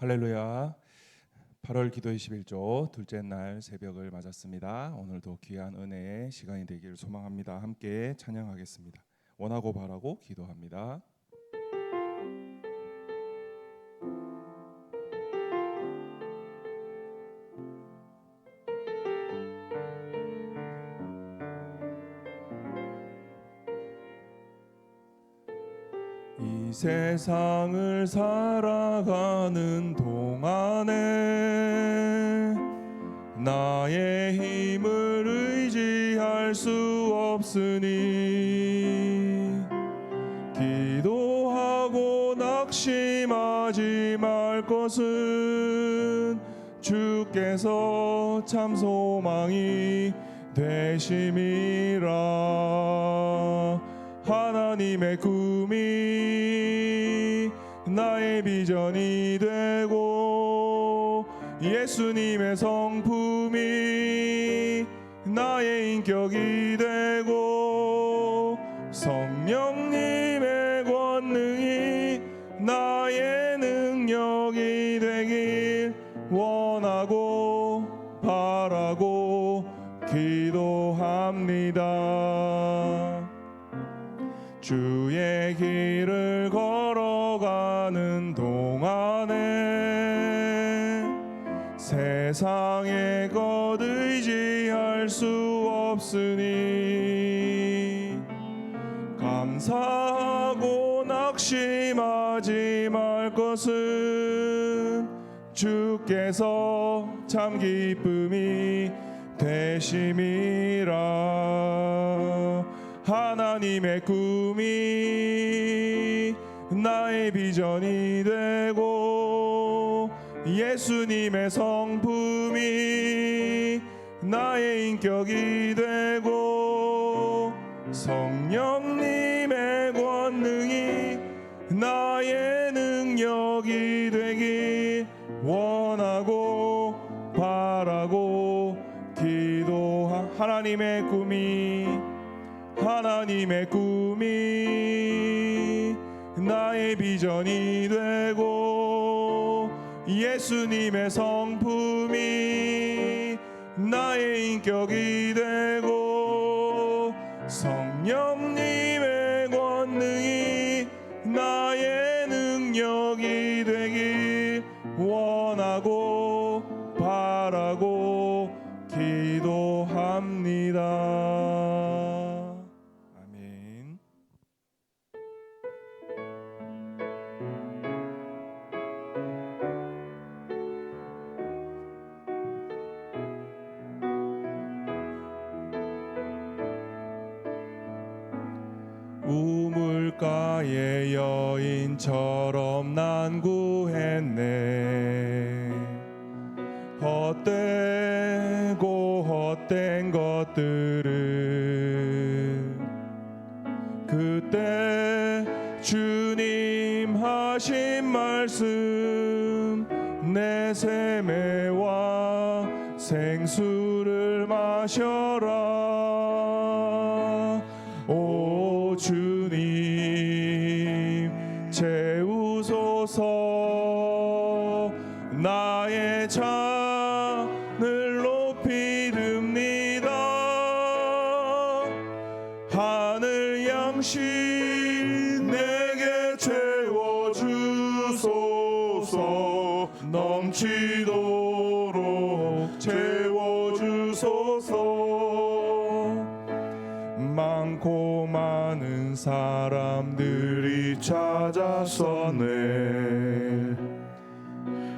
할렐루야. 8월 기도 21조 둘째 날 새벽을 맞았습니다. 오늘도 귀한 은혜의 시간이 되기를 소망합니다. 함께 찬양하겠습니다. 원하고 바라고 기도합니다. 이 세상을 살아가는 동안에 나의 힘을 의지할 수 없으니 기도하고 낙심하지 말 것은 주께서 참 소망이 되심이라. 하나님의 꿈이 나의 비전이 되고 예수님의 성품이 나의 인격이 되고 성령님의 권능이 나의 능력이 되길 원하고 바라고 기도합니다. 주의 길을 걸어가는 동안에 세상의 것 의지할 수 없으니 감사하고 낙심하지 말 것은 주께서 참 기쁨이 되심이라. 하나님의 꿈이 나의 비전이 되고 예수님의 성품이 나의 인격이 되고 성령님의 권능이 나의 능력이 되길 원하고 바라고 하나님의 꿈이 나의 비전이 되고 예수님의 성품이 나의 인격이 되고 성령님의 권능이 나의 능력이 되길 원하고 바라고 기도합니다. 우물가의 여인처럼 난 구했네. 헛되고 헛된 것들을 그때 주님 하신 말씀 내 세매와 생수를 마셔라. 오 주님 채우소서. 나의 잔을 높이 듭니다. 하늘 양식 내게 채워주소서. 넘치도록 채워주소서. 많고 많은 사람들이 찾아서네.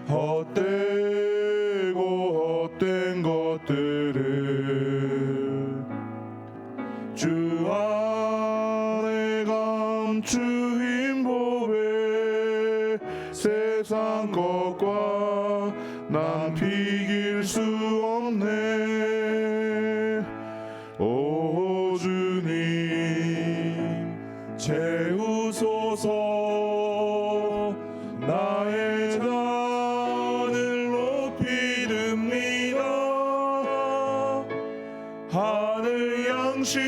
헛되고 헛된 것들을 주 안에 감추인 법에 세상 것과 난 비길 수 없네. 오 주님 채우소서. 나의 잔을 높이 듭니다. 하늘 양식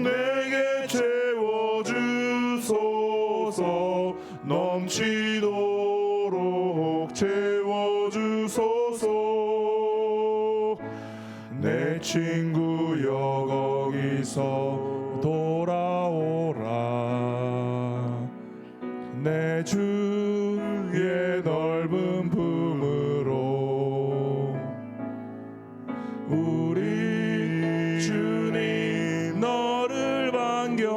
내게 채워주소서. 넘치도록 친구여 거기서 돌아오라. 내 주의 넓은 품으로 우리 주님 너를 반겨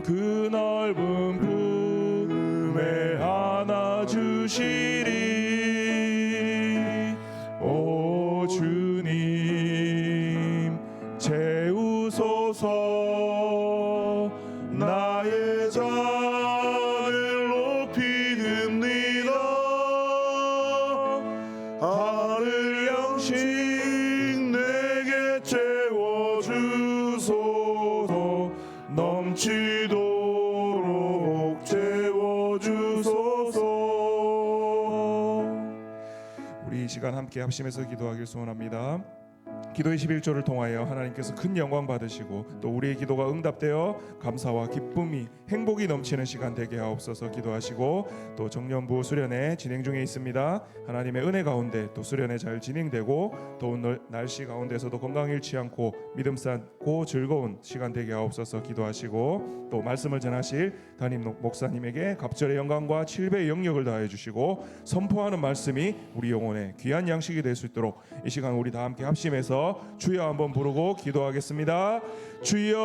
그 넓은 품에 안아주시리. 오 주님 채우소서. 나의 잔을 높이 듭니다. 하늘 양식 내게 채워주소서. 넘치도록 채워주소서. 우리 이 시간 함께 합심해서 기도하길 소원합니다. 기도의 11조를 통하여 하나님께서 큰 영광 받으시고 또 우리의 기도가 응답되어 감사와 기쁨이 행복이 넘치는 시간 되게 하옵소서. 기도하시고 또 정년부 수련회 진행 중에 있습니다. 하나님의 은혜 가운데 또 수련회 잘 진행되고 더운 날씨 가운데서도 건강 잃지 않고 믿음 쌓고 즐거운 시간 되게 하옵소서. 기도하시고 또 말씀을 전하실 담임 목사님에게 갑절의 영광과 7배의 영역을 다해 주시고 선포하는 말씀이 우리 영혼의 귀한 양식이 될 수 있도록 이 시간 우리 다 함께 합심해서 주여 한번 부르고 기도하겠습니다. 주여.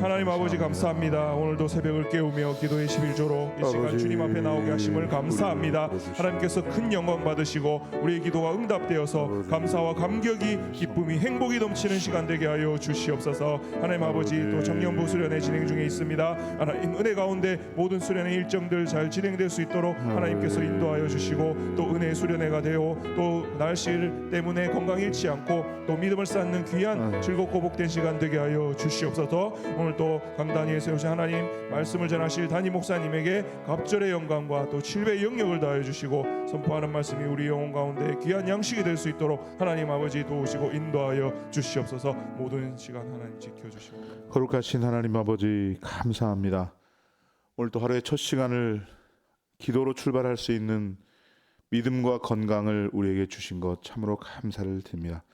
하나님 아버지 감사합니다. 오늘도 새벽을 깨우며 기도의 11조로 이 시간 주님 앞에 나오게 하심을 감사합니다. 하나님께서 큰 영광 받으시고 우리의 기도가 응답되어서 감사와 감격이 기쁨이 행복이 넘치는 시간 되게 하여 주시옵소서. 하나님 아버지 또 정년부 수련회 진행 중에 있습니다. 하나님 은혜 가운데 모든 수련회 일정들 잘 진행될 수 있도록 하나님께서 인도하여 주시고 또 은혜의 수련회가 되어 또 날씨 때문에 건강 잃지 않고 또 믿음을 쌓는 귀한 즐겁고 복된 시간 되게 하여 주시옵소서. 오늘 또 강단위에 세우신 하나님 말씀을 전하실 담임 목사님에게 갑절의 영광과 또 7배의 영역을 다해 주시고 선포하는 말씀이 우리 영혼 가운데 귀한 양식이 될 수 있도록 하나님 아버지 도우시고 인도하여 주시옵소서. 모든 시간 하나님 지켜주시고 거룩하신 하나님 아버지 감사합니다. 오늘 또 하루의 첫 시간을 기도로 출발할 수 있는 믿음과 건강을 우리에게 주신 것 참으로 감사를 드립니다.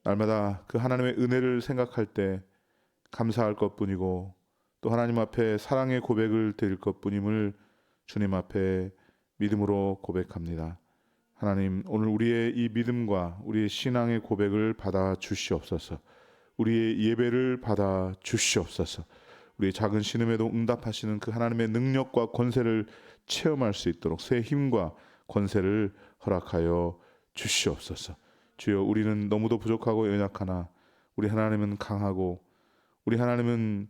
날마다 그 하나님의 은혜를 생각할 때 감사할 것뿐이고 또 하나님 앞에 사랑의 고백을 드릴 것뿐임을 주님 앞에 믿음으로 고백합니다. 하나님 오늘 우리의 이 믿음과 우리의 신앙의 고백을 받아 주시옵소서. 우리의 예배를 받아 주시옵소서. 우리의 작은 신음에도 응답하시는 그 하나님의 능력과 권세를 체험할 수 있도록 새 힘과 권세를 허락하여 주시옵소서. 주여 우리는 너무도 부족하고 연약하나 우리 하나님은 강하고 우리 하나님은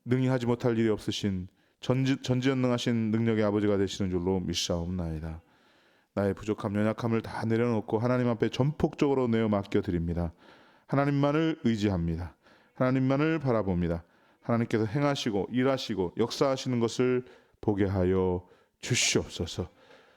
능히 하지 못할 일이 없으신 전지전능하신 능력의 아버지가 되시는 줄로 믿사옵나이다. 나의 부족함 연약함을 다 내려놓고 하나님 앞에 전폭적으로 내어 맡겨드립니다. 하나님만을 의지합니다. 하나님만을 바라봅니다. 하나님께서 행하시고 일하시고 역사하시는 것을 보게 하여 주시옵소서.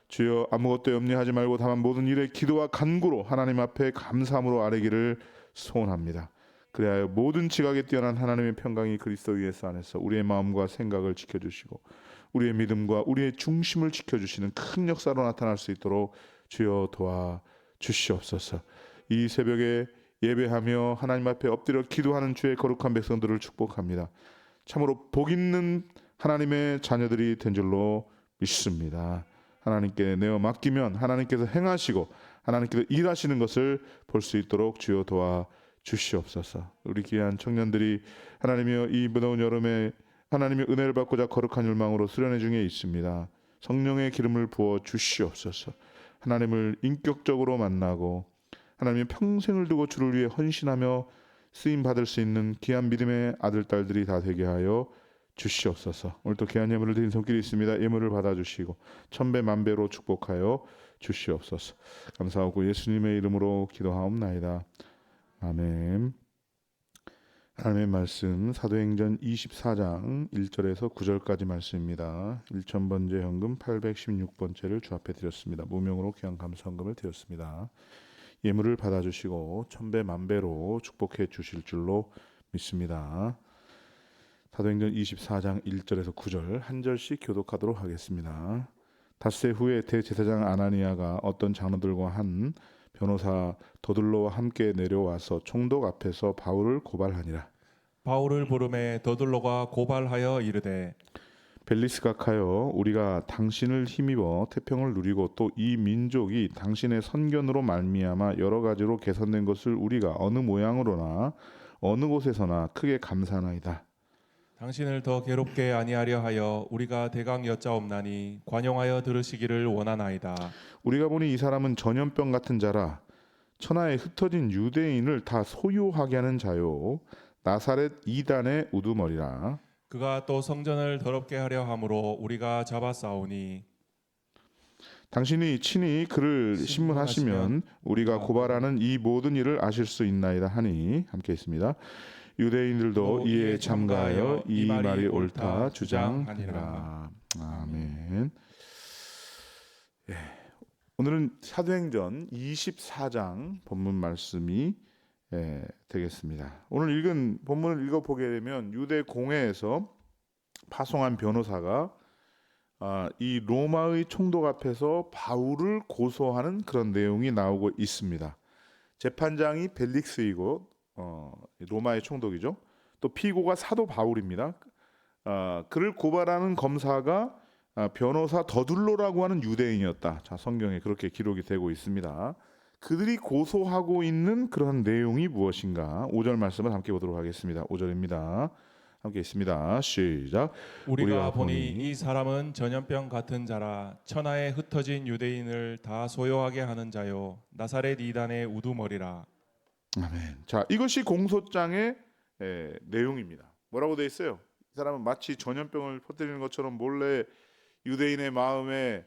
주여 아무것도 염려하지 말고 다만 모든 일에 기도와 간구로 하나님 앞에 감사함으로 아뢰기를 소원합니다. 그래야 모든 지각에 뛰어난 하나님의 평강이 그리스도 예수 안에서 우리의 마음과 생각을 지켜주시고 우리의 믿음과 우리의 중심을 지켜주시는 큰 역사로 나타날 수 있도록 주여 도와주시옵소서. 이 새벽에 예배하며 하나님 앞에 엎드려 기도하는 주의 거룩한 백성들을 축복합니다. 참으로 복 있는 하나님의 자녀들이 된 줄로 믿습니다. 하나님께 내어 맡기면 하나님께서 행하시고 하나님께서 일하시는 것을 볼 수 있도록 주여 도와주시옵소서. 우리 귀한 청년들이 하나님이여 이 무더운 여름에 하나님의 은혜를 받고자 거룩한 열망으로 수련회 중에 있습니다. 성령의 기름을 부어 주시옵소서. 하나님을 인격적으로 만나고 하나님의 평생을 두고 주를 위해 헌신하며 쓰임 받을 수 있는 귀한 믿음의 아들 딸들이 다 되게 하여 주시옵소서. 오늘도 귀한 예물을 드린 손길이 있습니다. 예물을 받아주시고 천배 만배로 축복하여 주시옵소서. 감사하고 예수님의 이름으로 기도하옵나이다. 아멘. 하나님의 말씀 사도행전 24장 1절에서 9절까지 말씀입니다. 1000번째 현금 816번째를 주 앞에 드렸습니다. 무명으로 귀한 감사헌금을 드렸습니다. 예물을 받아주시고 천배 만배로 축복해 주실 줄로 믿습니다. 사도행전 24장 1절에서 9절 한 절씩 교독하도록 하겠습니다. 닷새 후에 대제사장 아나니아가 어떤 장로들과 한 변호사 더둘로와 함께 내려와서 총독 앞에서 바울을 고발하니라. 바울을 부르매 더둘로가 고발하여 이르되 벨리스가 하여 우리가 당신을 힘입어 태평을 누리고 또 이 민족이 당신의 선견으로 말미암아 여러 가지로 개선된 것을 우리가 어느 모양으로나 어느 곳에서나 크게 감사하나이다. 당신을 더 괴롭게 아니하려 하여 우리가 대강 여짜옵나니 관용하여 들으시기를 원하나이다. 우리가 보니 이 사람은 전염병 같은 자라 천하에 흩어진 유대인을 다 소유하게 하는 자요 나사렛 이단의 우두머리라. 그가 또 성전을 더럽게 하려 함으로 우리가 잡아싸우니 당신이 친히 그를 신문하시면 우리가 고발하는 이 모든 일을 아실 수 있나이다 하니 함께 있습니다. 유대인들도 이에 참가하여 이 말이 옳다 주장하니라. 아멘. 예. 오늘은 사도행전 24장 본문 말씀이 되겠습니다. 오늘 읽은 본문을 읽어보게 되면 유대 공회에서 파송한 변호사가 이 로마의 총독 앞에서 바울을 고소하는 그런 내용이 나오고 있습니다. 재판장이 벨릭스이고 로마의 총독이죠. 또 피고가 사도 바울입니다. 그를 고발하는 검사가 변호사 더둘로라고 하는 유대인이었다. 자, 성경에 그렇게 기록이 되고 있습니다. 그들이 고소하고 있는 그런 내용이 무엇인가? 5절 말씀을 함께 보도록 하겠습니다. 5절입니다. 함께 있습니다. 시작. 우리가 보니 이 사람은 전염병 같은 자라 천하에 흩어진 유대인을 다 소요하게 하는 자요 나사렛 이단의 우두머리라. 아멘. 자, 이것이 공소장의 내용입니다. 뭐라고 되어 있어요? 이 사람은 마치 전염병을 퍼뜨리는 것처럼 몰래 유대인의 마음에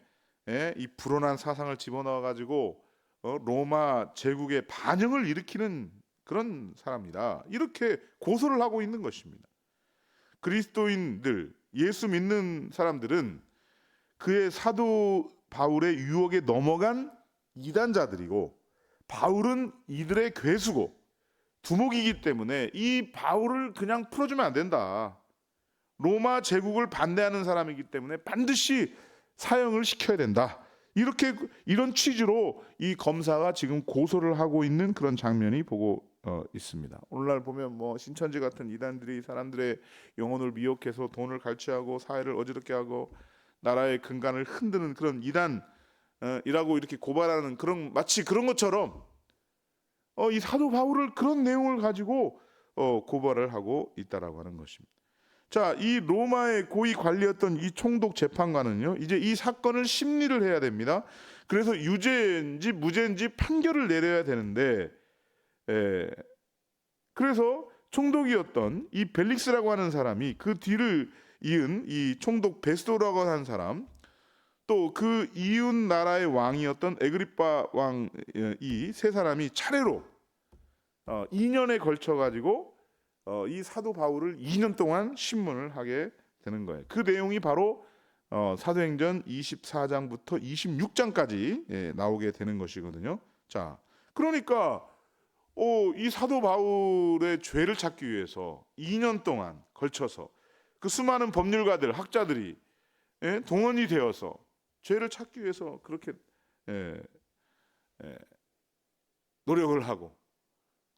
이 불온한 사상을 집어넣어 가지고 로마 제국의 반영을 일으키는 그런 사람이다. 이렇게 고소를 하고 있는 것입니다. 그리스도인들, 예수 믿는 사람들은 그의 사도 바울의 유혹에 넘어간 이단자들이고 바울은 이들의 괴수고 두목이기 때문에 이 바울을 그냥 풀어주면 안 된다. 로마 제국을 반대하는 사람이기 때문에 반드시 사형을 시켜야 된다. 이런 취지로 이 검사가 지금 고소를 하고 있는 그런 장면이 보고 있습니다. 오늘날 보면 뭐 신천지 같은 이단들이 사람들의 영혼을 미혹해서 돈을 갈취하고 사회를 어지럽게 하고 나라의 근간을 흔드는 그런 이단이라고 이렇게 고발하는 그런 마치 그런 것처럼 이 사도 바울을 그런 내용을 가지고 고발을 하고 있다라고 하는 것입니다. 자, 이 로마의 고위 관리였던 이 총독 재판관은요, 이제 이 사건을 심리를 해야 됩니다. 그래서 유죄인지 무죄인지 판결을 내려야 되는데, 그래서 총독이었던 이 벨릭스라고 하는 사람이 그 뒤를 이은 이 총독 베스도라고 하는 사람, 또 그 이웃 나라의 왕이었던 에그리파 왕 이 세 사람이 차례로 2년에 걸쳐 가지고 이 사도 바울을 2년 동안 신문을 하게 되는 거예요. 그 내용이 바로 사도행전 24장부터 26장까지 나오게 되는 것이거든요. 자, 그러니까 이 사도 바울의 죄를 찾기 위해서 2년 동안 걸쳐서 그 수많은 법률가들, 학자들이 동원이 되어서 죄를 찾기 위해서 그렇게 노력을 하고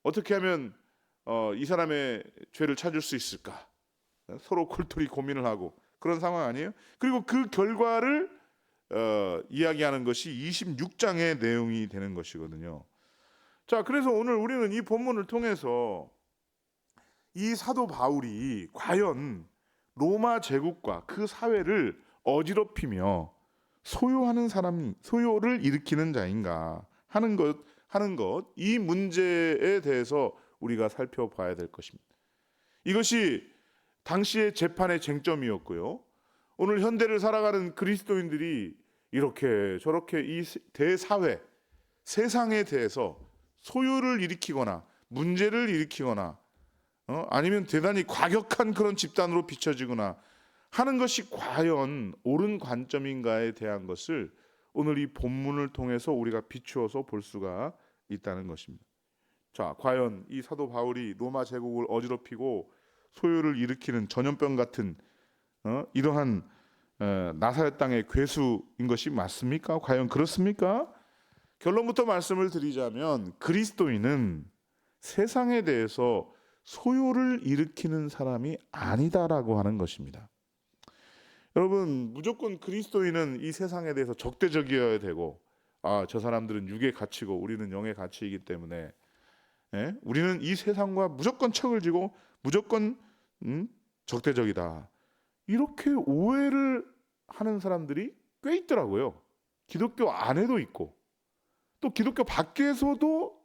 어떻게 하면 이 사람의 죄를 찾을 수 있을까? 서로 골똘히 고민을 하고 그런 상황 아니에요? 그리고 그 결과를 이야기하는 것이 26장의 내용이 되는 것이거든요. 자, 그래서 오늘 우리는 이 본문을 통해서 이 사도 바울이 과연 로마 제국과 그 사회를 어지럽히며 소요하는 사람, 소요를 일으키는 자인가 하는 것, 이 문제에 대해서 우리가 살펴봐야 될 것입니다. 이것이 당시의 재판의 쟁점이었고요. 오늘 현대를 살아가는 그리스도인들이 이렇게 저렇게 이 대사회, 세상에 대해서 소요를 일으키거나 문제를 일으키거나 아니면 대단히 과격한 그런 집단으로 비춰지거나 하는 것이 과연 옳은 관점인가에 대한 것을 오늘 이 본문을 통해서 우리가 비추어서 볼 수가 있다는 것입니다. 자, 과연 이 사도 바울이 로마 제국을 어지럽히고 소요를 일으키는 전염병 같은 이러한 나사렛 땅의 괴수인 것이 맞습니까? 과연 그렇습니까? 결론부터 말씀을 드리자면 그리스도인은 세상에 대해서 소요를 일으키는 사람이 아니다라고 하는 것입니다. 여러분, 무조건 그리스도인은 이 세상에 대해서 적대적이어야 되고, 저 사람들은 육의 가치고 우리는 영의 가치이기 때문에 우리는 이 세상과 무조건 척을 지고 무조건 적대적이다, 이렇게 오해를 하는 사람들이 꽤 있더라고요. 기독교 안에도 있고 또 기독교 밖에서도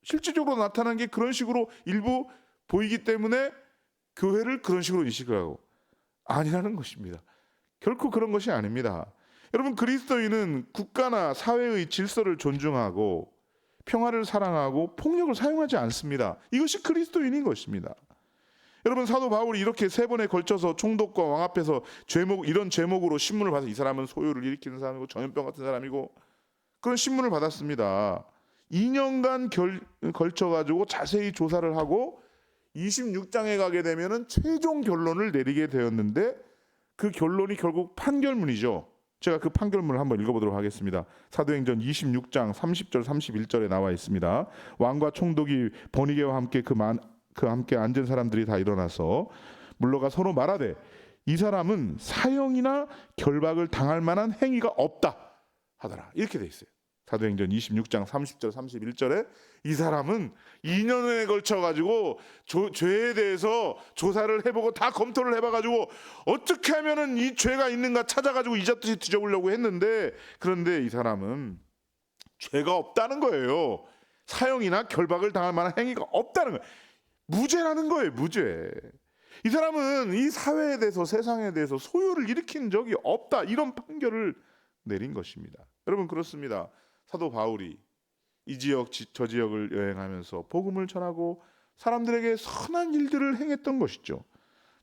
실질적으로 나타난 게 그런 식으로 일부 보이기 때문에 교회를 그런 식으로 인식을 하고, 아니라는 것입니다. 결코 그런 것이 아닙니다. 여러분, 그리스도인은 국가나 사회의 질서를 존중하고 평화를 사랑하고 폭력을 사용하지 않습니다. 이것이 그리스도인인 것입니다. 여러분, 사도 바울이 이렇게 3번에 걸쳐서 총독과 왕 앞에서 이런 제목으로 신문을 받아서 이 사람은 소요를 일으키는 사람이고 전염병 같은 사람이고 그런 신문을 받았습니다. 2년간 걸쳐가지고 자세히 조사를 하고 26장에 가게 되면은 최종 결론을 내리게 되었는데, 그 결론이 결국 판결문이죠. 제가 그 판결문을 한번 읽어보도록 하겠습니다. 사도행전 26장 30절 31절에 나와 있습니다. 왕과 총독이 버니게와 함께 그 함께 앉은 사람들이 다 일어나서 물러가 서로 말하되 이 사람은 사형이나 결박을 당할 만한 행위가 없다 하더라. 이렇게 돼 있어요. 사도행전 26장 30절 31절에 이 사람은 2년에 걸쳐 가지고 죄에 대해서 조사를 해보고 다 검토를 해봐가지고 어떻게 하면은 이 죄가 있는가 찾아가지고 이자듯이 뒤져보려고 했는데, 그런데 이 사람은 죄가 없다는 거예요. 사형이나 결박을 당할 만한 행위가 없다는 거예요. 무죄라는 거예요. 무죄. 이 사람은 이 사회에 대해서 세상에 대해서 소요를 일으킨 적이 없다, 이런 판결을 내린 것입니다. 여러분, 그렇습니다. 사도 바울이 이 지역 저 지역을 여행하면서 복음을 전하고 사람들에게 선한 일들을 행했던 것이죠.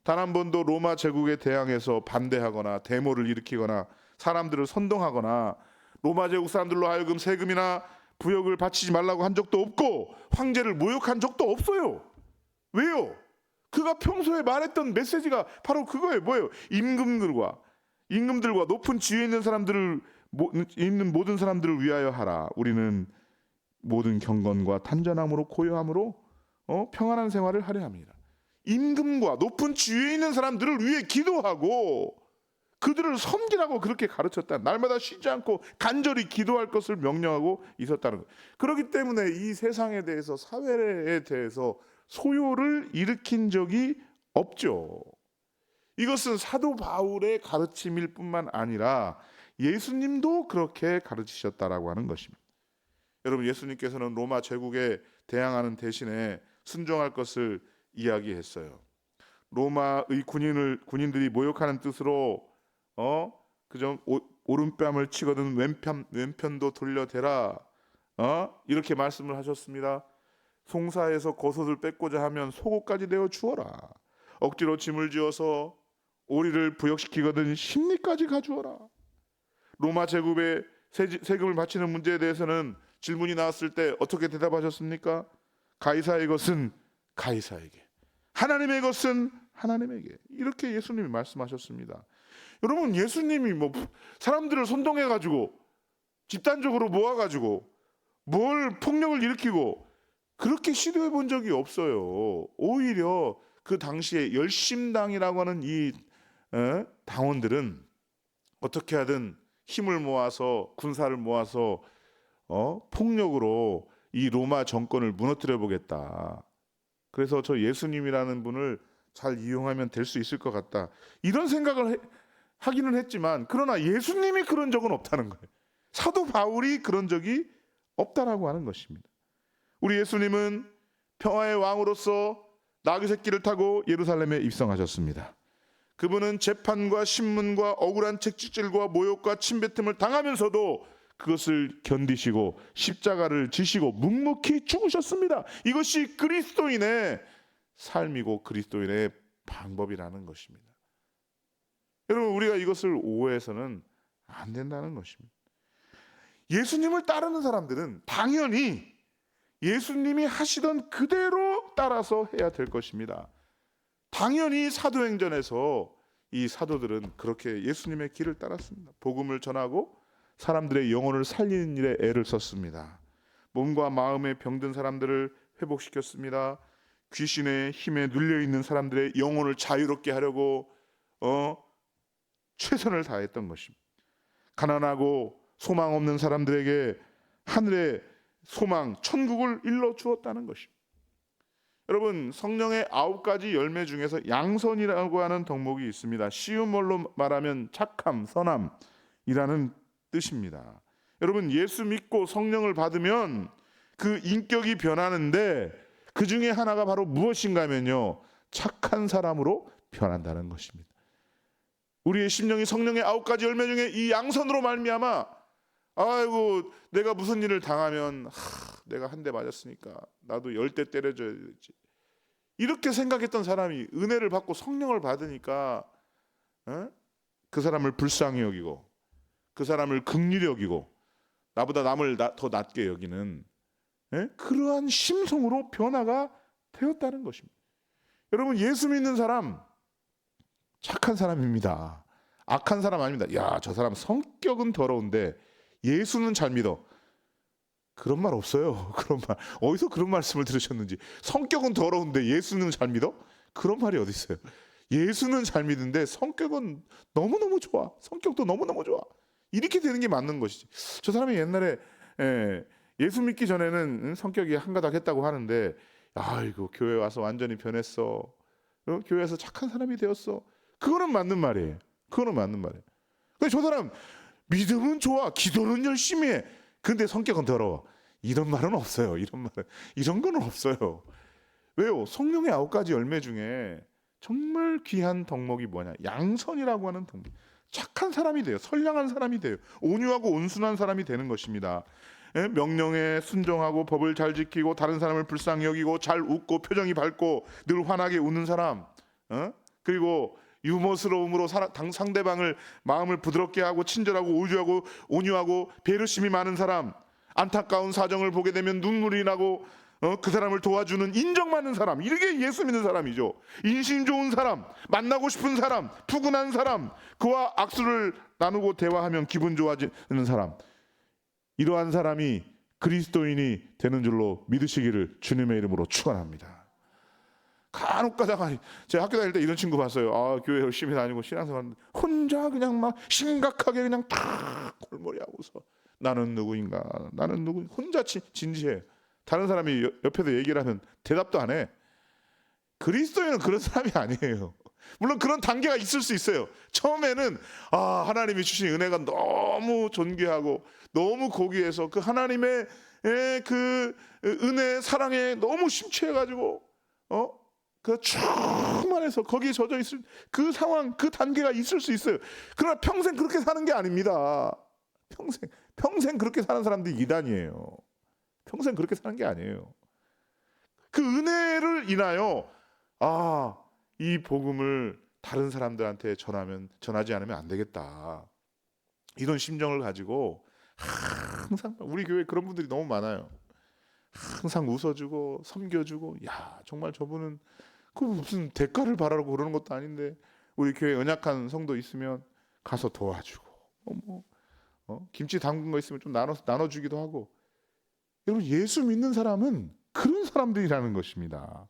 단 한 번도 로마 제국에 대항해서 반대하거나 데모를 일으키거나 사람들을 선동하거나 로마 제국 사람들로 하여금 세금이나 부역을 바치지 말라고 한 적도 없고 황제를 모욕한 적도 없어요. 왜요? 그가 평소에 말했던 메시지가 바로 그거예요. 뭐예요? 임금들과 높은 지위에 있는 모든 사람들을 위하여 하라. 우리는 모든 경건과 단전함으로 고요함으로 평안한 생활을 하려 합니다. 임금과 높은 지위에 있는 사람들을 위해 기도하고 그들을 섬기라고 그렇게 가르쳤다. 날마다 쉬지 않고 간절히 기도할 것을 명령하고 있었다는 것. 그렇기 때문에 이 세상에 대해서, 사회에 대해서 소요를 일으킨 적이 없죠. 이것은 사도 바울의 가르침일 뿐만 아니라 예수님도 그렇게 가르치셨다라고 하는 것입니다. 여러분, 예수님께서는 로마 제국에 대항하는 대신에 순종할 것을 이야기했어요. 로마의 군인들이 모욕하는 뜻으로 그저 오른뺨을 치거든 왼편도 돌려대라, 이렇게 말씀을 하셨습니다. 송사에서 겉옷을 뺏고자 하면 속옷까지 내어 주어라. 억지로 짐을 지어서 오리를 부역시키거든 심리까지 가주어라. 로마 제국에 세금을 바치는 문제에 대해서는 질문이 나왔을 때 어떻게 대답하셨습니까? 가이사의 것은 가이사에게, 하나님의 것은 하나님에게, 이렇게 예수님이 말씀하셨습니다. 여러분, 예수님이 사람들을 선동해가지고 집단적으로 모아가지고 뭘 폭력을 일으키고 그렇게 시도해 본 적이 없어요. 오히려 그 당시에 열심당이라고 하는 이 당원들은 어떻게 하든 힘을 모아서, 군사를 모아서 폭력으로 이 로마 정권을 무너뜨려 보겠다. 그래서 저 예수님이라는 분을 잘 이용하면 될 수 있을 것 같다, 이런 생각을 하기는 했지만, 그러나 예수님이 그런 적은 없다는 거예요. 사도 바울이 그런 적이 없다라고 하는 것입니다. 우리 예수님은 평화의 왕으로서 나귀 새끼를 타고 예루살렘에 입성하셨습니다. 그분은 재판과 신문과 억울한 채찍질과 모욕과 침뱉음을 당하면서도 그것을 견디시고 십자가를 지시고 묵묵히 죽으셨습니다. 이것이 그리스도인의 삶이고 그리스도인의 방법이라는 것입니다. 여러분, 우리가 이것을 오해해서는 안 된다는 것입니다. 예수님을 따르는 사람들은 당연히 예수님이 하시던 그대로 따라서 해야 될 것입니다. 당연히 사도행전에서 이 사도들은 그렇게 예수님의 길을 따랐습니다. 복음을 전하고 사람들의 영혼을 살리는 일에 애를 썼습니다. 몸과 마음에 병든 사람들을 회복시켰습니다. 귀신의 힘에 눌려있는 사람들의 영혼을 자유롭게 하려고 최선을 다했던 것입니다. 가난하고 소망 없는 사람들에게 하늘의 소망, 천국을 일러 주었다는 것입니다. 여러분, 성령의 9가지 열매 중에서 양선이라고 하는 덕목이 있습니다. 쉬운 말로 말하면 착함, 선함이라는 뜻입니다. 여러분, 예수 믿고 성령을 받으면 그 인격이 변하는데 그 중에 하나가 바로 무엇인가 하면요, 착한 사람으로 변한다는 것입니다. 우리의 심령이 성령의 9가지 열매 중에 이 양선으로 말미암아, 아이고 내가 무슨 일을 당하면 내가 한 대 맞았으니까 나도 10대 때려줘야 되지, 이렇게 생각했던 사람이 은혜를 받고 성령을 받으니까 그 사람을 불쌍히 여기고 그 사람을 긍휼히 여기고 나보다 남을 더 낮게 여기는 그러한 심성으로 변화가 되었다는 것입니다. 여러분, 예수 믿는 사람 착한 사람입니다. 악한 사람 아닙니다. 야, 저 사람 성격은 더러운데 예수는 잘 믿어. 그런 말 없어요. 그런 말 어디서 그런 말씀을 들으셨는지. 성격은 더러운데 예수는 잘 믿어? 그런 말이 어디 있어요? 예수는 잘 믿는데 성격은 너무너무 좋아. 성격도 너무너무 좋아. 이렇게 되는 게 맞는 것이지. 저 사람이 옛날에 예수 믿기 전에는 성격이 한가닥했다고 하는데, 아이고 교회 와서 완전히 변했어. 교회에서 착한 사람이 되었어. 그거는 맞는 말이에요. 그거는 맞는 말이에요. 근데 저 사람 믿음은 좋아, 기도는 열심히 해, 근데 성격은 더러워. 이런 말은 없어요. 이런 거는 없어요. 왜요? 성령의 9가지 열매 중에 정말 귀한 덕목이 뭐냐? 양선이라고 하는 덕목. 착한 사람이 돼요. 선량한 사람이 돼요. 온유하고 온순한 사람이 되는 것입니다. 명령에 순종하고 법을 잘 지키고 다른 사람을 불쌍히 여기고 잘 웃고 표정이 밝고 늘 환하게 웃는 사람, 그리고 유머스러움으로 상대방을 마음을 부드럽게 하고 친절하고 우주하고 온유하고 배려심이 많은 사람, 안타까운 사정을 보게 되면 눈물이 나고 그 사람을 도와주는 인정받는 사람, 이게 예수 믿는 사람이죠. 인심 좋은 사람, 만나고 싶은 사람, 푸근한 사람, 그와 악수를 나누고 대화하면 기분 좋아지는 사람, 이러한 사람이 그리스도인이 되는 줄로 믿으시기를 주님의 이름으로 축원합니다. 간혹 가다가 제가 학교 다닐 때 이런 친구 봤어요. 아, 교회 열심히 다니고 신앙생활 혼자 그냥 막 심각하게 그냥 탁 골머리하고서 나는 누구인가, 나는 누구, 혼자 진지해. 다른 사람이 옆에서 얘기를 하면 대답도 안 해. 그리스도인은 그런 사람이 아니에요. 물론 그런 단계가 있을 수 있어요. 처음에는 하나님이 주신 은혜가 너무 존귀하고 너무 고귀해서 그 하나님의 그 은혜 사랑에 너무 심취해가지고 그 충만해서 거기에 젖어 있을 그 상황, 그 단계가 있을 수 있어요. 그러나 평생 그렇게 사는 게 아닙니다. 평생 그렇게 사는 사람들이 이단이에요. 평생 그렇게 사는 게 아니에요. 그 은혜를 인하여 이 복음을 다른 사람들한테 전하지 않으면 안 되겠다, 이런 심정을 가지고 항상, 우리 교회에 그런 분들이 너무 많아요. 항상 웃어주고 섬겨주고, 야 정말 저분은 그 무슨 대가를 바라고 그러는 것도 아닌데 우리 교회 연약한 성도 있으면 가서 도와주고 김치 담근 거 있으면 좀 나눠주기도 하고. 여러분, 예수 믿는 사람은 그런 사람들이라는 것입니다.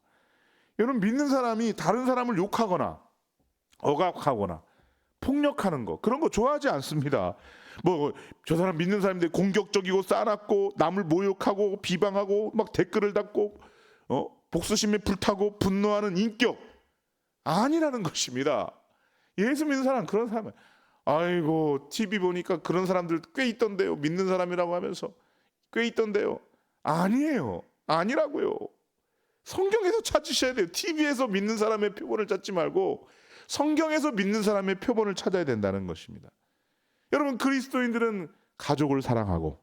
여러분, 믿는 사람이 다른 사람을 욕하거나 억압하거나 폭력하는 거, 그런 거 좋아하지 않습니다. 저 사람 믿는 사람인데 공격적이고 싸납고 남을 모욕하고 비방하고 막 댓글을 달고 복수심에 불타고 분노하는 인격 아니라는 것입니다. 예수 믿는 사람 그런 사람, 아이고 TV 보니까 그런 사람들 꽤 있던데요, 믿는 사람이라고 하면서 꽤 있던데요. 아니에요. 아니라고요. 성경에서 찾으셔야 돼요. TV에서 믿는 사람의 표본을 찾지 말고 성경에서 믿는 사람의 표본을 찾아야 된다는 것입니다. 여러분, 그리스도인들은 가족을 사랑하고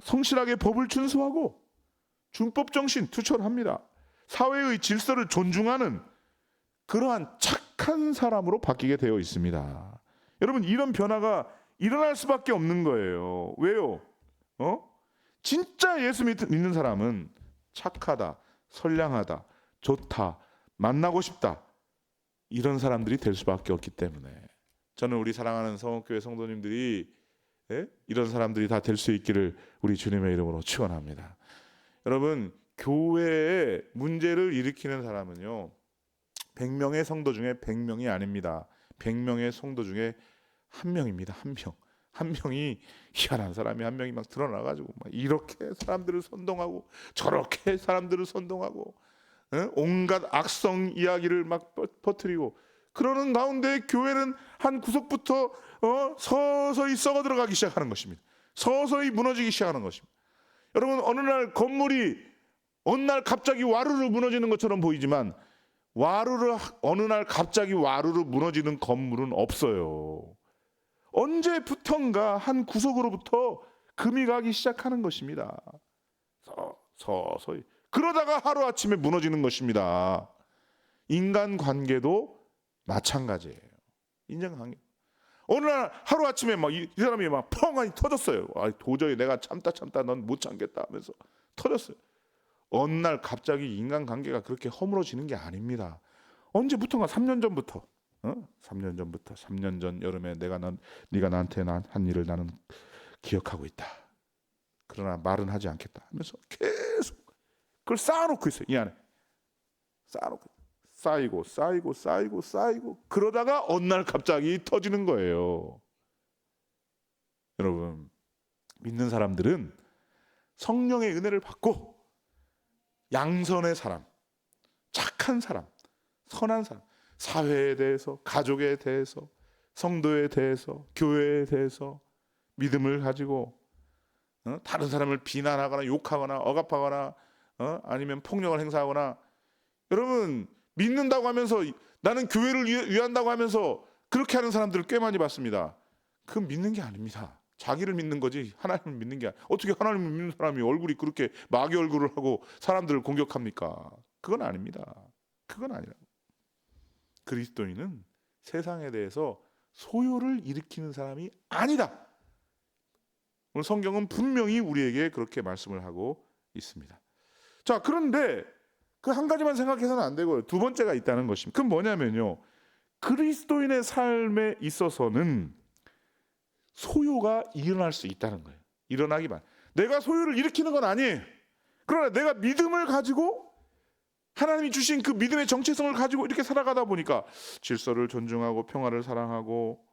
성실하게 법을 준수하고 준법 정신 투철합니다. 사회의 질서를 존중하는 그러한 착한 사람으로 바뀌게 되어 있습니다. 여러분, 이런 변화가 일어날 수밖에 없는 거예요. 왜요? 진짜 예수 믿는 사람은 착하다, 선량하다, 좋다, 만나고 싶다, 이런 사람들이 될 수밖에 없기 때문에 저는 우리 사랑하는 성업교회 성도님들이 예? 이런 사람들이 다 될 수 있기를 우리 주님의 이름으로 축원합니다. 여러분, 교회에 문제를 일으키는 사람은요 100명의 성도 중에 100명이 아닙니다. 100명의 성도 중에 한 명입니다. 한 명. 한 명이 희한한 사람이 한 명이 막 드러나가지고 막 이렇게 사람들을 선동하고 저렇게 사람들을 선동하고 온갖 악성 이야기를 막 퍼뜨리고 그러는 가운데 교회는 한 구석부터 서서히 썩어 들어가기 시작하는 것입니다. 서서히 무너지기 시작하는 것입니다. 여러분, 어느 날 건물이 어느 날 갑자기 와르르 무너지는 것처럼 보이지만 어느 날 갑자기 와르르 무너지는 건물은 없어요. 언제부턴가 한 구석으로부터 금이 가기 시작하는 것입니다. 서서히. 그러다가 하루아침에 무너지는 것입니다. 인간관계도 마찬가지예요. 인간관계. 어느 날 하루아침에 막 이 사람이 막 펑하니 터졌어요. 도저히 내가 참다 넌 못 참겠다 하면서 터졌어요. 어느 날 갑자기 인간관계가 그렇게 허물어지는 게 아닙니다. 언제부턴가 3년 전부터 3년 전 여름에 네가 나한테 한 일을 나는 기억하고 있다. 그러나 말은 하지 않겠다 하면서 계속 그걸 쌓아놓고 있어요. 이 안에 쌓이고 그러다가 어느 날 갑자기 터지는 거예요. 여러분, 믿는 사람들은 성령의 은혜를 받고 양선의 사람, 착한 사람, 선한 사람, 사회에 대해서, 가족에 대해서, 성도에 대해서, 교회에 대해서 믿음을 가지고 다른 사람을 비난하거나 욕하거나 억압하거나 아니면 폭력을 행사하거나, 여러분, 믿는다고 하면서 나는 교회를 위한다고 하면서 그렇게 하는 사람들을 꽤 많이 봤습니다. 그건 믿는 게 아닙니다. 자기를 믿는 거지 하나님을 믿는 게 아니에요. 어떻게 하나님을 믿는 사람이 얼굴이 그렇게 마귀 얼굴을 하고 사람들을 공격합니까? 그건 아닙니다. 그건 아니라고. 그리스도인은 세상에 대해서 소요를 일으키는 사람이 아니다. 오늘 성경은 분명히 우리에게 그렇게 말씀을 하고 있습니다. 자, 그런데 그 한 가지만 생각해서는 안 되고요. 두 번째가 있다는 것입니다. 그건 뭐냐면요, 그리스도인의 삶에 있어서는 소요가 일어날 수 있다는 거예요. 일어나기만. 내가 소요를 일으키는 건 아니에요. 그러나 내가 믿음을 가지고 하나님이 주신 그 믿음의 정체성을 가지고 이렇게 살아가다 보니까 질서를 존중하고 평화를 사랑하고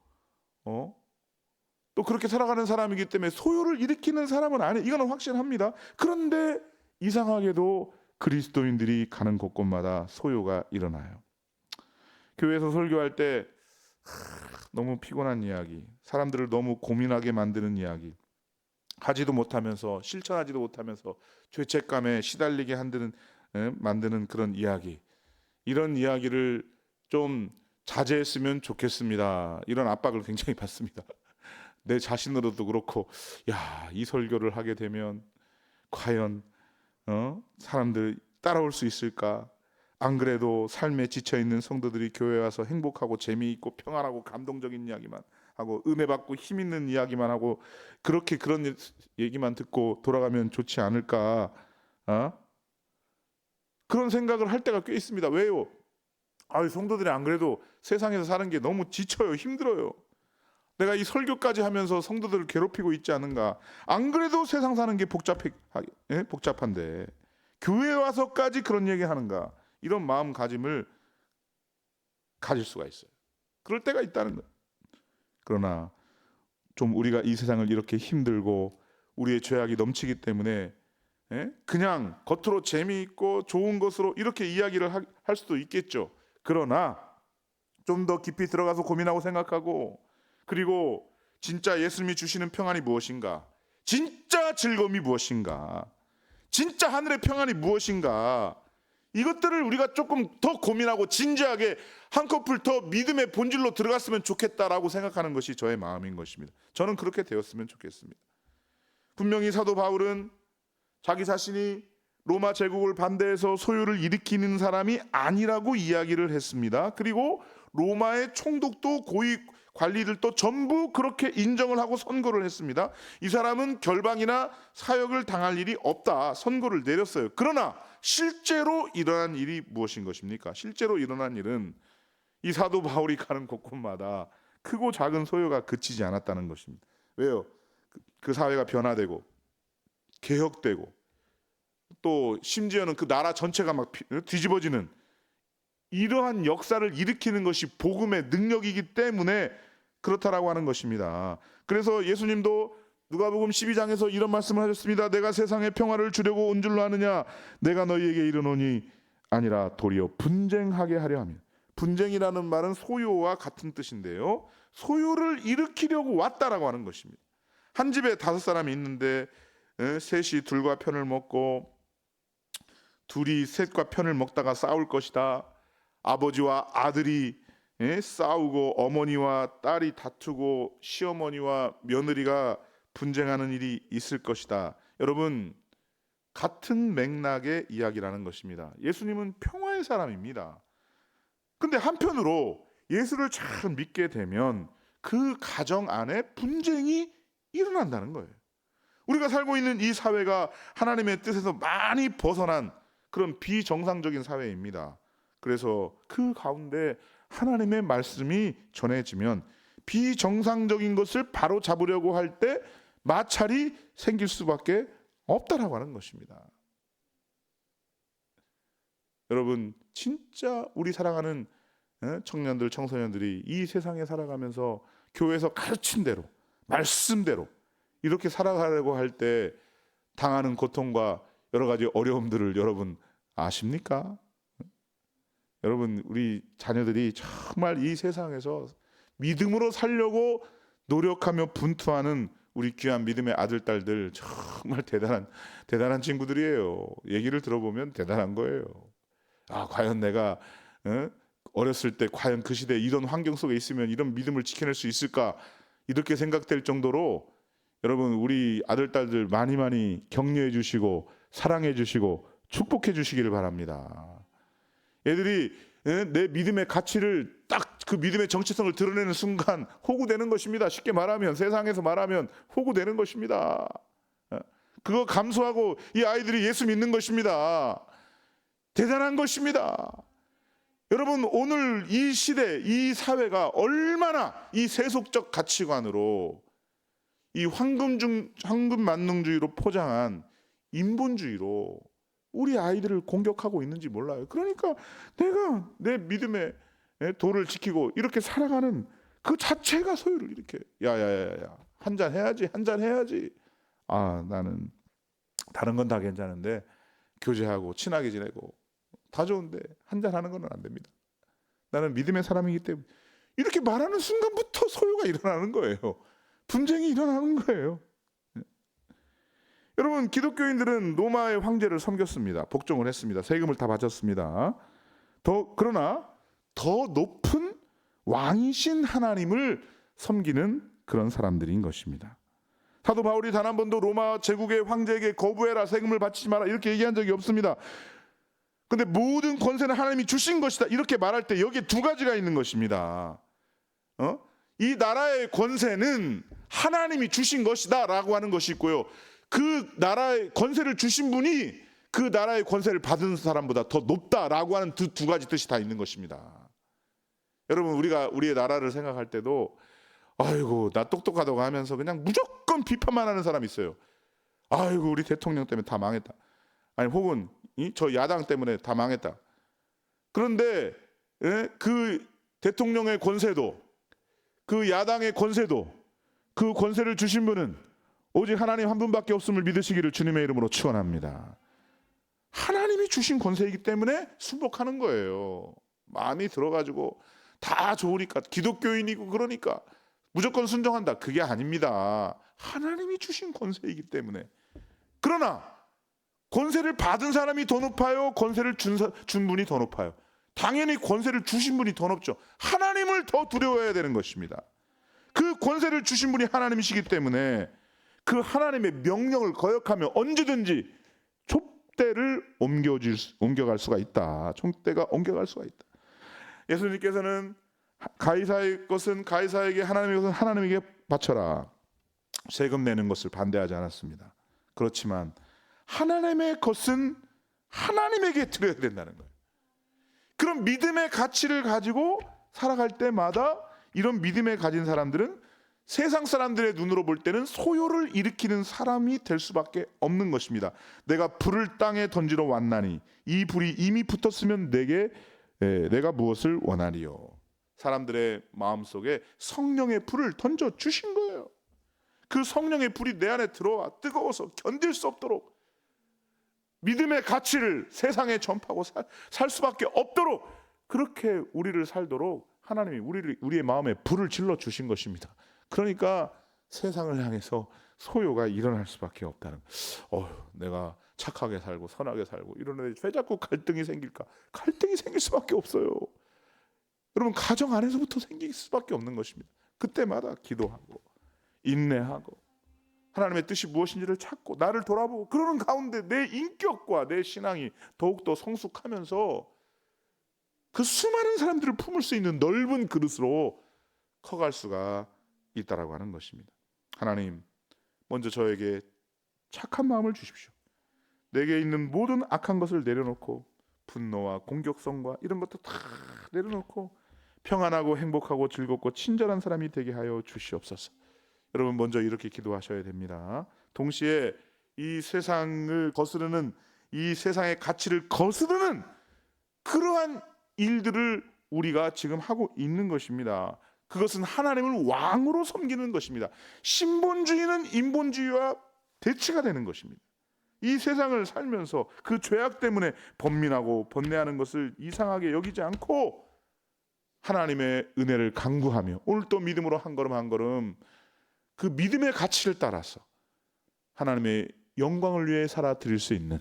또 그렇게 살아가는 사람이기 때문에 소요를 일으키는 사람은 아니에요. 이거는 확신합니다. 그런데 이상하게도 그리스도인들이 가는 곳곳마다 소요가 일어나요. 교회에서 설교할 때 너무 피곤한 이야기, 사람들을 너무 고민하게 만드는 이야기, 하지도 못하면서 실천하지도 못하면서 죄책감에 시달리게 만드는 그런 이야기, 이런 이야기를 좀 자제했으면 좋겠습니다. 이런 압박을 굉장히 받습니다. 내 자신으로도 그렇고, 이 설교를 하게 되면 과연 사람들 따라올 수 있을까? 안 그래도 삶에 지쳐있는 성도들이 교회에 와서 행복하고 재미있고 평안하고 감동적인 이야기만 하고 은혜 받고 힘 있는 이야기만 하고 그렇게 그런 얘기만 듣고 돌아가면 좋지 않을까? 그런 생각을 할 때가 꽤 있습니다. 왜요? 성도들이 안 그래도 세상에서 사는 게 너무 지쳐요. 힘들어요. 내가 이 설교까지 하면서 성도들을 괴롭히고 있지 않은가? 안 그래도 세상 사는 게 복잡한데 교회에 와서까지 그런 얘기 하는가? 이런 마음가짐을 가질 수가 있어요. 그럴 때가 있다는 거예요. 그러나 좀 우리가 이 세상을 이렇게 힘들고 우리의 죄악이 넘치기 때문에 그냥 겉으로 재미있고 좋은 것으로 이렇게 이야기를 할 수도 있겠죠. 그러나 좀 더 깊이 들어가서 고민하고 생각하고, 그리고 진짜 예수님이 주시는 평안이 무엇인가, 진짜 즐거움이 무엇인가, 진짜 하늘의 평안이 무엇인가, 이것들을 우리가 조금 더 고민하고 진지하게 한꺼풀 더 믿음의 본질로 들어갔으면 좋겠다라고 생각하는 것이 저의 마음인 것입니다. 저는 그렇게 되었으면 좋겠습니다. 분명히 사도 바울은 자기 자신이 로마 제국을 반대해서 소요를 일으키는 사람이 아니라고 이야기를 했습니다. 그리고 로마의 총독도 고위 관리들도 전부 그렇게 인정을 하고 선고를 했습니다. 이 사람은 결방이나 사역을 당할 일이 없다 선고를 내렸어요. 그러나 실제로 일어난 일이 무엇인 것입니까? 실제로 일어난 일은 이 사도 바울이 가는 곳곳마다 크고 작은 소요가 그치지 않았다는 것입니다. 왜요? 그 사회가 변화되고 개혁되고 또 심지어는 그 나라 전체가 막 뒤집어지는 이러한 역사를 일으키는 것이 복음의 능력이기 때문에 그렇다라고 하는 것입니다. 그래서 예수님도 누가복음 12장에서 이런 말씀을 하셨습니다. 내가 세상에 평화를 주려고 온 줄로 아느냐? 내가 너희에게 이르노니 아니라 도리어 분쟁하게 하려 함이라. 분쟁이라는 말은 소요와 같은 뜻인데요, 소요를 일으키려고 왔다라고 하는 것입니다. 한 집에 5사람이 있는데 셋이 둘과 편을 먹고 둘이 셋과 편을 먹다가 싸울 것이다. 아버지와 아들이 싸우고 어머니와 딸이 다투고 시어머니와 며느리가 분쟁하는 일이 있을 것이다. 여러분, 같은 맥락의 이야기라는 것입니다. 예수님은 평화의 사람입니다. 근데 한편으로 예수를 잘 믿게 되면 그 가정 안에 분쟁이 일어난다는 거예요. 우리가 살고 있는 이 사회가 하나님의 뜻에서 많이 벗어난 그런 비정상적인 사회입니다. 그래서 그 가운데 하나님의 말씀이 전해지면 비정상적인 것을 바로 잡으려고 할 때 마찰이 생길 수밖에 없다라고 하는 것입니다. 여러분, 진짜 우리 사랑하는 청년들, 청소년들이 이 세상에 살아가면서 교회에서 가르친 대로, 말씀대로 이렇게 살아가려고 할 때 당하는 고통과 여러 가지 어려움들을 여러분 아십니까? 여러분, 우리 자녀들이 정말 이 세상에서 믿음으로 살려고 노력하며 분투하는 우리 귀한 믿음의 아들, 딸들 정말 대단한 친구들이에요. 얘기를 들어보면 대단한 거예요. 과연 내가 어렸을 때 과연 그 시대에 이런 환경 속에 있으면 이런 믿음을 지켜낼 수 있을까, 이렇게 생각될 정도로 여러분, 우리 아들, 딸들 많이 격려해 주시고 사랑해 주시고 축복해 주시기를 바랍니다. 애들이 내 믿음의 가치를 딱 그 믿음의 정체성을 드러내는 순간 호구되는 것입니다. 쉽게 말하면, 세상에서 말하면 호구되는 것입니다. 그거 감수하고 이 아이들이 예수 믿는 것입니다. 대단한 것입니다. 여러분, 오늘 이 시대, 이 사회가 얼마나 이 세속적 가치관으로 이 황금만능주의로 포장한 인본주의로 우리 아이들을 공격하고 있는지 몰라요. 그러니까 내가 내 믿음의 도를 지키고 이렇게 살아가는 그 자체가 소유를 이렇게 야야야야 한잔 해야지. 나는 다른 건 다 괜찮은데 교제하고 친하게 지내고 다 좋은데 한잔 하는 건 안 됩니다. 나는 믿음의 사람이기 때문에 이렇게 말하는 순간부터 소유가 일어나는 거예요. 분쟁이 일어나는 거예요. 여러분, 기독교인들은 로마의 황제를 섬겼습니다. 복종을 했습니다. 세금을 다 바쳤습니다. 그러나 더 높은 왕이신 하나님을 섬기는 그런 사람들인 것입니다. 사도 바울이 단 한 번도 로마 제국의 황제에게 거부해라, 세금을 바치지 마라 이렇게 얘기한 적이 없습니다. 근데 모든 권세는 하나님이 주신 것이다 이렇게 말할 때 여기에 두 가지가 있는 것입니다. 이 나라의 권세는 하나님이 주신 것이다 라고 하는 것이 있고요, 그 나라의 권세를 주신 분이 그 나라의 권세를 받은 사람보다 더 높다라고 하는 두 가지 뜻이 다 있는 것입니다. 여러분, 우리가 우리의 나라를 생각할 때도 아이고 나 똑똑하다고 하면서 그냥 무조건 비판만 하는 사람이 있어요. 아이고 우리 대통령 때문에 다 망했다. 아니 혹은 저 야당 때문에 다 망했다. 그런데 그 대통령의 권세도 그 야당의 권세도 그 권세를 주신 분은 오직 하나님 한 분밖에 없음을 믿으시기를 주님의 이름으로 축원합니다. 하나님이 주신 권세이기 때문에 순복하는 거예요. 마음이 들어가지고 다 좋으니까 기독교인이고 그러니까 무조건 순종한다, 그게 아닙니다. 하나님이 주신 권세이기 때문에. 그러나 권세를 받은 사람이 더 높아요, 권세를 준 분이 더 높아요? 당연히 권세를 주신 분이 더 높죠. 하나님을 더 두려워해야 되는 것입니다. 그 권세를 주신 분이 하나님이시기 때문에 그 하나님의 명령을 거역하며 언제든지 촛대를 옮겨갈 수가 있다. 촛대가 옮겨갈 수가 있다. 예수님께서는 가이사의 것은 가이사에게, 하나님의 것은 하나님에게 바쳐라, 세금 내는 것을 반대하지 않았습니다. 그렇지만 하나님의 것은 하나님에게 드려야 된다는 거예요. 그런 믿음의 가치를 가지고 살아갈 때마다 이런 믿음에 가진 사람들은 세상 사람들의 눈으로 볼 때는 소요를 일으키는 사람이 될 수밖에 없는 것입니다. 내가 불을 땅에 던지러 왔나니 이 불이 이미 붙었으면 내가 무엇을 원하리요. 사람들의 마음속에 성령의 불을 던져 주신 거예요. 그 성령의 불이 내 안에 들어와 뜨거워서 견딜 수 없도록 믿음의 가치를 세상에 전파하고 살 수밖에 없도록 그렇게 우리를 살도록 하나님이 우리의 마음에 불을 질러 주신 것입니다. 그러니까 세상을 향해서 소요가 일어날 수밖에 없다는 내가 착하게 살고 선하게 살고 이러는데 왜 자꾸 갈등이 생길까? 갈등이 생길 수밖에 없어요. 여러분 가정 안에서부터 생길 수밖에 없는 것입니다. 그때마다 기도하고 인내하고 하나님의 뜻이 무엇인지를 찾고 나를 돌아보고 그러는 가운데 내 인격과 내 신앙이 더욱더 성숙하면서 그 수많은 사람들을 품을 수 있는 넓은 그릇으로 커갈 수가 있다라고 하는 것입니다. 하나님 먼저 저에게 착한 마음을 주십시오. 내게 있는 모든 악한 것을 내려놓고 분노와 공격성과 이런 것도 다 내려놓고 평안하고 행복하고 즐겁고 친절한 사람이 되게 하여 주시옵소서. 여러분 먼저 이렇게 기도하셔야 됩니다. 동시에 이 세상을 거스르는 이 세상의 가치를 거스르는 그러한 일들을 우리가 지금 하고 있는 것입니다. 그것은 하나님을 왕으로 섬기는 것입니다. 신본주의는 인본주의와 대치가 되는 것입니다. 이 세상을 살면서 그 죄악 때문에 번민하고 번뇌하는 것을 이상하게 여기지 않고 하나님의 은혜를 간구하며 오늘 또 믿음으로 한 걸음 한 걸음 그 믿음의 가치를 따라서 하나님의 영광을 위해 살아 드릴 수 있는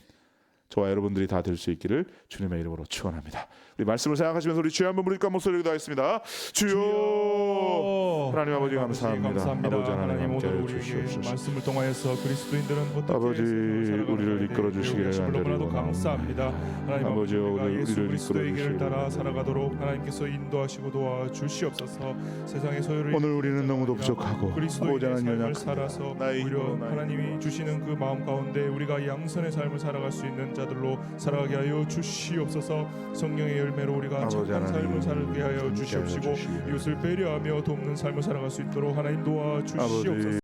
저와 여러분들이 다 될 수 있기를 주님의 이름으로 축원합니다. 우리 말씀을 생각하시면서 우리 주여 한번 부르니까 목소리를 다하겠습니다. 주여 하나님 아버지 감사합니다. 아버지 하나님 함께하여 주시옵소서. 말씀을 통하여서 그리스도인들은 어떻게 아버지 세상을 우리를 이끌어 주시기를 간절히 감사합니다. 하나님 아버지 우리가 예수 우리를 그리스도의 이끌어 길을 따라 주시기를 살아가도록 하나님께서 인도하시고 도와주시옵소서. 세상의 소유를 오늘 우리는 너무도 부족하고 그리스도인의 오자는 삶을 연약합니다. 살아서 나의 오히려 힘으로 나의 하나님이 주시는 그 마음 가운데 우리가 양선의 삶을 살아갈 수 있는 자들로 살아가게 하여 주시옵소서. 성령의 열매로 우리가 아버지 착한 삶을 하나님, 살게 하여 주시옵시고 주시기를 이웃을 배려하며 돕는 삶을 살아갈 수 있도록 하나님 도와주시옵소서. 아버지